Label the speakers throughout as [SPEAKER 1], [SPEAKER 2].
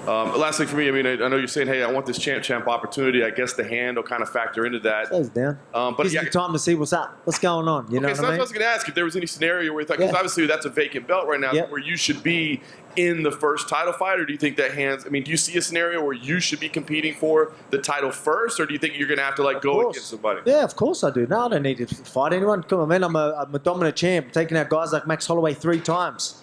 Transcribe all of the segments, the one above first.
[SPEAKER 1] Last thing for me, I mean, I know you're saying, hey, I want this champ opportunity. I guess the hand will kind of factor into that.
[SPEAKER 2] Slows down.
[SPEAKER 1] But
[SPEAKER 2] gives you time to see what's up, what's going on. You know what I mean?
[SPEAKER 1] I was going to ask if there was any scenario where, because obviously that's a vacant belt right now, where you should be in the first title fight, or do you think that hands? I mean, do you see a scenario where you should be competing for the title first, or do you think you're going to have to go against somebody?
[SPEAKER 2] Yeah, of course I do. No, I don't need to fight anyone. Come on, man. I'm a dominant champ, taking out guys like Max Holloway 3 times.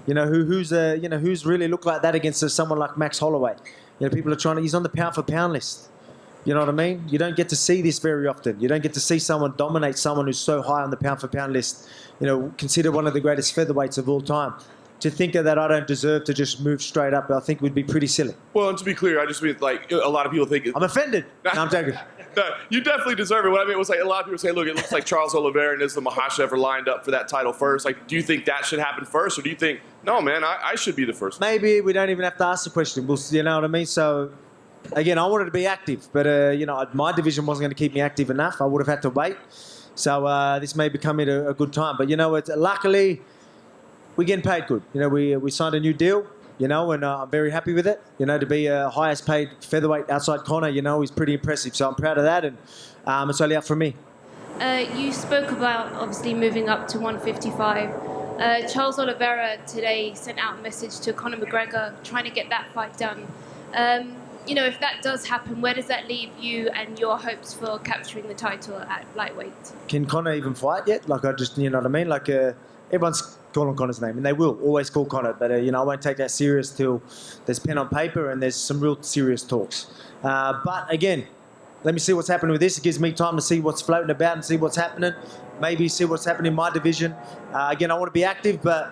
[SPEAKER 2] You know who's really looked like that against someone like Max Holloway. You know, people are trying to. He's on the pound for pound list. You know what I mean? You don't get to see this very often. You don't get to see someone dominate someone who's so high on the pound for pound list. You know, considered one of the greatest featherweights of all time. To think that I don't deserve to just move straight up, I think would be pretty silly.
[SPEAKER 1] Well, and to be clear, I just mean like a lot of people think
[SPEAKER 2] I'm offended. No, I'm joking.
[SPEAKER 1] You definitely deserve it. What I mean was like a lot of people say, look, it looks like Charles Oliveira and Islam Makhachev are lined up for that title first. Like, do you think that should happen first, or do you think, no, man, I should be the first?
[SPEAKER 2] Maybe we don't even have to ask the question. You know what I mean? So, again, I wanted to be active, but you know, my division wasn't going to keep me active enough. I would have had to wait. So this may become a good time. But you know, luckily we're getting paid good. You know, we signed a new deal. You know, and I'm very happy with it. You know, to be highest paid featherweight outside Conor, you know, is pretty impressive. So I'm proud of that, and it's only up for me.
[SPEAKER 3] You spoke about obviously moving up to 155. Charles Oliveira today sent out a message to Conor McGregor trying to get that fight done. You know, if that does happen, where does that leave you and your hopes for capturing the title at lightweight? Can
[SPEAKER 2] Conor even fight yet? Like, you know what I mean? Like, everyone's calling Conor's name, and they will always call Conor, but you know, I won't take that serious till there's pen on paper and there's some real serious talks. But again, let me see what's happening with this. It gives me time to see what's floating about and see what's happening. Maybe see what's happening in my division. Again, I want to be active, but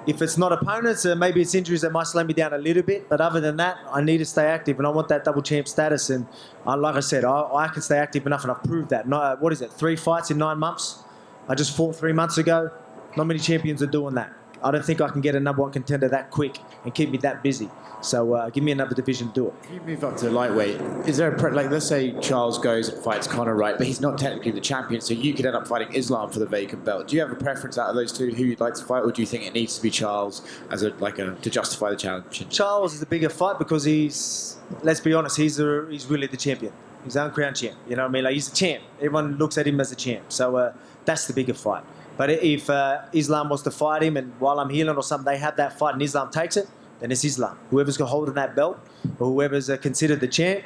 [SPEAKER 2] if it's not opponents, maybe it's injuries that might slow me down a little bit. But other than that, I need to stay active, and I want that double champ status. And like I said, I can stay active enough, and I've proved that. What is it? 3 fights in 9 months. I just fought 3 months ago. Not many champions are doing that. I don't think I can get a #1 contender that quick and keep me that busy. So give me another division to do it.
[SPEAKER 4] If you move up to lightweight, is there like, let's say Charles goes and fights Conor, right, but he's not technically the champion, so you could end up fighting Islam for the vacant belt. Do you have a preference out of those two who you'd like to fight, or do you think it needs to be Charles as to justify the challenge?
[SPEAKER 2] Charles is the bigger fight because let's be honest, he's really the champion. He's the uncrowned champ. You know what I mean? Like, he's a champ. Everyone looks at him as a champ. So that's the bigger fight. But if Islam was to fight him, and while I'm healing or something, they have that fight and Islam takes it, then it's Islam. Whoever's got hold of that belt, or whoever's considered the champ,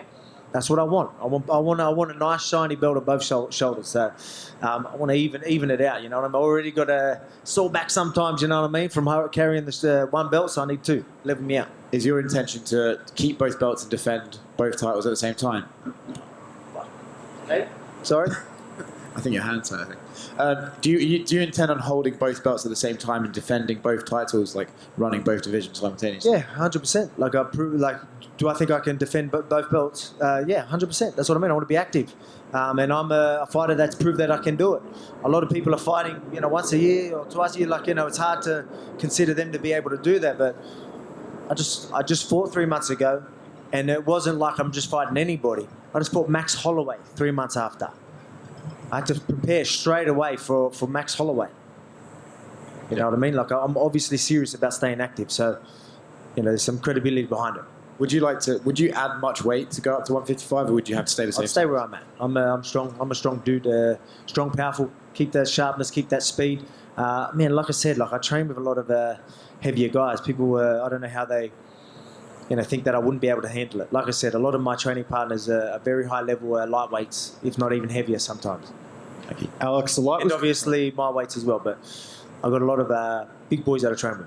[SPEAKER 2] that's what I want. I want a nice shiny belt on both shoulders. So I want to even it out. You know what I mean? I already got a sore back sometimes. You know what I mean? From carrying this 1 belt, so I need 2. Level me out.
[SPEAKER 4] Is your intention to keep both belts and defend both titles at the same time?
[SPEAKER 2] Hey, sorry.
[SPEAKER 4] I think your hand's hurt. Do you intend on holding both belts at the same time and defending both titles, like running both divisions simultaneously?
[SPEAKER 2] Yeah, 100%. Like, do I think I can defend both belts? Yeah, 100%. That's what I mean. I want to be active, and I'm a fighter that's proved that I can do it. A lot of people are fighting, you know, once a year or twice a year. Like, you know, it's hard to consider them to be able to do that. But I just fought 3 months ago, and it wasn't like I'm just fighting anybody. I just fought Max Holloway 3 months after. I had to prepare straight away for Max Holloway. You know what I mean? Like, I'm obviously serious about staying active, so you know, there's some credibility behind it.
[SPEAKER 4] Would you add much weight to go up to 155, or would you have to stay the same?
[SPEAKER 2] I'd stay where I'm at. I'm strong. I'm a strong dude. Strong, powerful. Keep that sharpness. Keep that speed. Man, like I said, like, I train with a lot of heavier guys. People, I don't know how they, you know, think that I wouldn't be able to handle it. Like I said, a lot of my training partners are very high level lightweights, if not even heavier sometimes.
[SPEAKER 4] Okay. Alex, a lot.
[SPEAKER 2] And obviously my weights as well, but I've got a lot of big boys that I train with.